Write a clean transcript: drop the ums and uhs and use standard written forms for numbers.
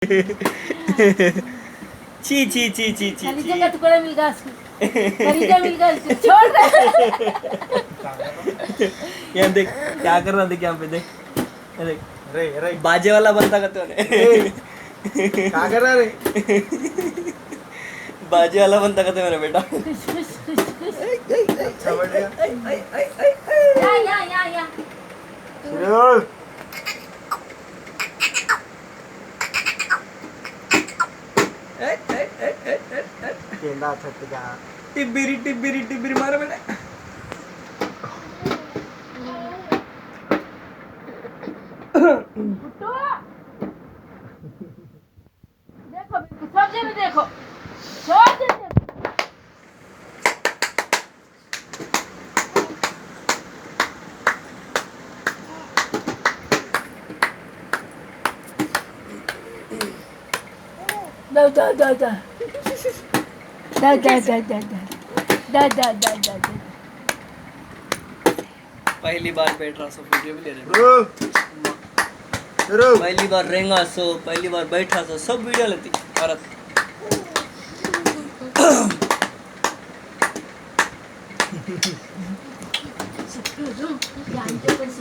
ची ची ची ची ची खलीजा का टुकड़ा मिल गया उसको, खलीजा मिल गया उसको, छोड़ रहा। यहाँ देख क्या कर रहा, देख यहाँ पे देख, देख रे रे बाजे वाला बनता का तूने। क्या कर रहा रे? बाजे वाला बनता का मेरा बेटा। खुश खुश खुश खुश। अच्छा बढ़ गया। या सूरज गेंदा छट गया। टिब्बिरी टिब्बिरी टिब्बिरी मारो बेटा। उठो। देखो बिल्कुल सब जने देखो, सब जने देखो। Da da da da. Da da da da da. Da da da da da. पहली बार बैठ रहा सो वीडियो भी ले रहे। शुरू पहली बार रहेगा सो, पहली बार बैठा सो, सब वीडियो लेती औरत। Jangan terus.